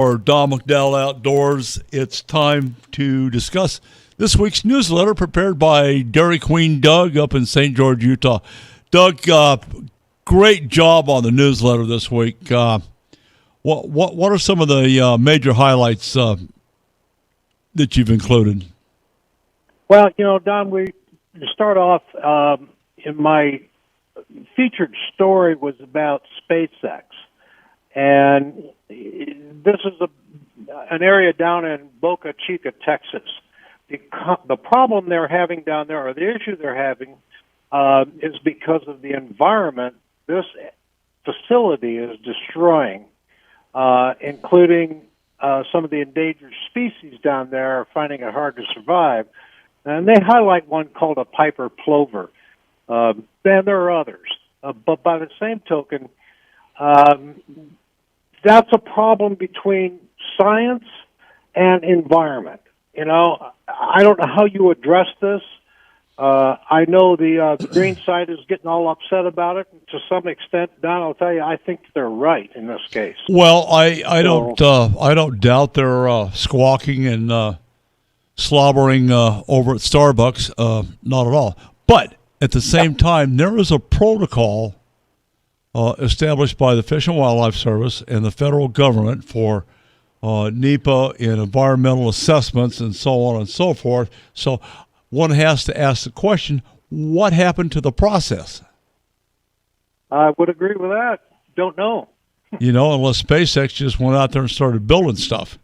Or Don McDowell Outdoors. It's time to discuss this week's newsletter prepared by Dairy Queen Doug up in St. George, Utah. Doug, great job on the newsletter this week. What are some of the major highlights that you've included? Well, Don, to start off, in my featured story was about SpaceX. And this is an area down in Boca Chica, Texas. The problem they're having down there, or the issue they're having, is because of the environment this facility is destroying, including some of the endangered species down there are finding it hard to survive. And they highlight one called a Piper plover. And there are others. But by the same token, that's a problem between science and environment. I don't know how you address this. I know the green side is getting all upset about it. To some extent, Don, I'll tell you, I think they're right in this case. Well, I don't doubt they're squawking and slobbering over at Starbucks. Not at all. But at the same time, there is a protocol established by the Fish and Wildlife Service and the federal government for NEPA and environmental assessments and so on and so forth. So one has to ask the question, what happened to the process? I would agree with that. Don't know. Unless SpaceX just went out there and started building stuff.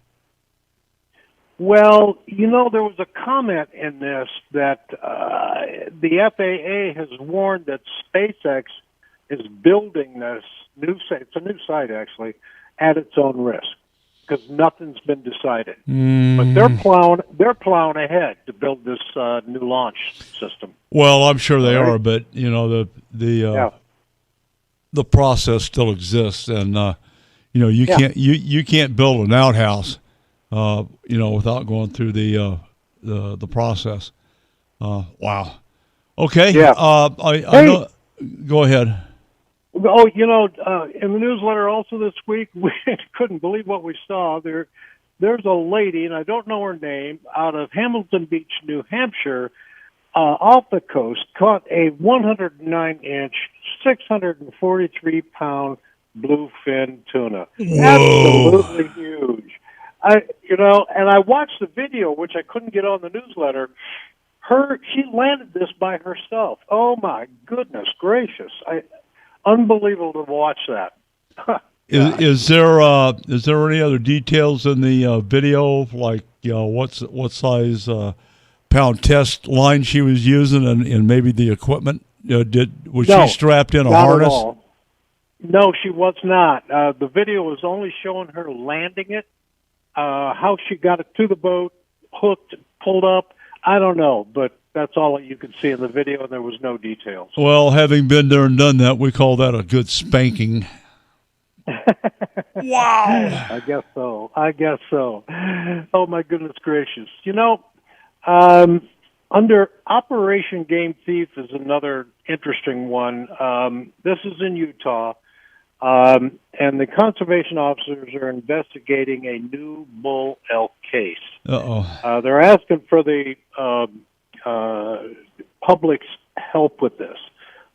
Well, there was a comment in this that the FAA has warned that SpaceX is building this new site. It's a new site, actually, at its own risk because nothing's been decided. But they're plowing ahead to build this new launch system. Well, I'm sure they are, but the process still exists, and you can't build an outhouse, without going through the process. Wow. Okay. Yeah. I know. Go ahead. Oh, in the newsletter also this week, we couldn't believe what we saw. There's a lady, and I don't know her name, out of Hamilton Beach, New Hampshire, off the coast, caught a 109-inch, 643-pound bluefin tuna. Whoa. Absolutely huge. And I watched the video, which I couldn't get on the newsletter. She landed this by herself. Oh my goodness gracious! Unbelievable to watch that. Is there any other details in the video, like what size pound test line she was using, and maybe the equipment? Was she strapped in a harness? At all. No, she was not. The video was only showing her landing it. How she got it to the boat, hooked, pulled up, I don't know, but that's all that you could see in the video, and there was no details. Well, having been there and done that, we call that a good spanking. Wow. I guess so. Oh, my goodness gracious. Under Operation Game Thief is another interesting one. This is in Utah. And the conservation officers are investigating a new bull elk case. They're asking for the public's help with this.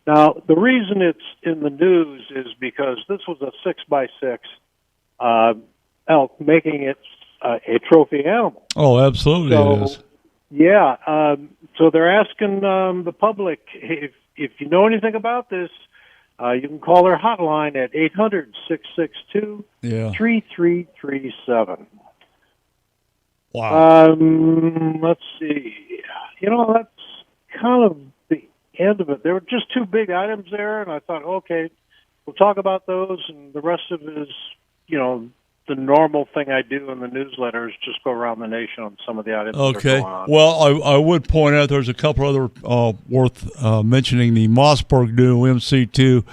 Now, the reason it's in the news is because this was a 6x6 elk, making it a trophy animal. Oh, absolutely it is. Yeah. So they're asking the public, if you know anything about this, you can call their hotline at 800-662-3337. Wow. Let's see. That's kind of the end of it. There were just two big items there, and I thought, okay, we'll talk about those, and the rest of it is, the normal thing I do in the newsletter is just go around the nation on some of the items that are going on. Well, I would point out there's a couple other worth mentioning. The Mossberg new MC2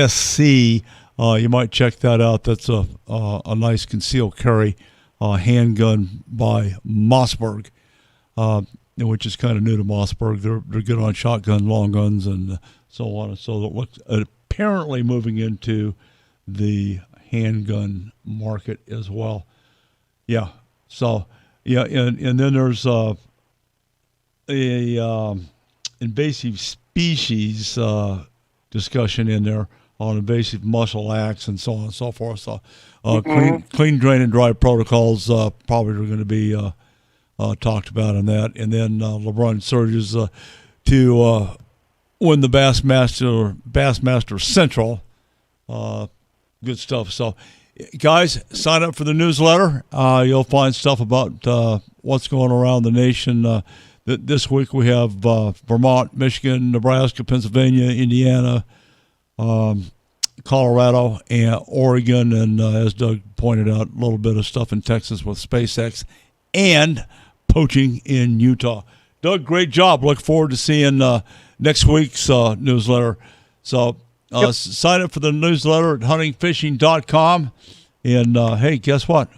SC. You might check that out. That's a nice concealed carry handgun by Mossberg, which is kind of new to Mossberg. They're good on shotgun, long guns, and so on. And so it looks apparently moving into the handgun market as well. Yeah. So yeah, and then there's a invasive species discussion in there on invasive muscle acts and so on and so forth. So clean, drain, and dry protocols probably are going to be talked about in that. And then LeBron surges to win the Bassmaster Central. Good stuff. So, guys, sign up for the newsletter. You'll find stuff about what's going around the nation. This week we have Vermont, Michigan, Nebraska, Pennsylvania, Indiana, Colorado, and Oregon, and as Doug pointed out, a little bit of stuff in Texas with SpaceX and poaching in Utah. Doug, great job. Look forward to seeing next week's newsletter. So sign up for the newsletter at huntingfishing.com. And, hey, guess what?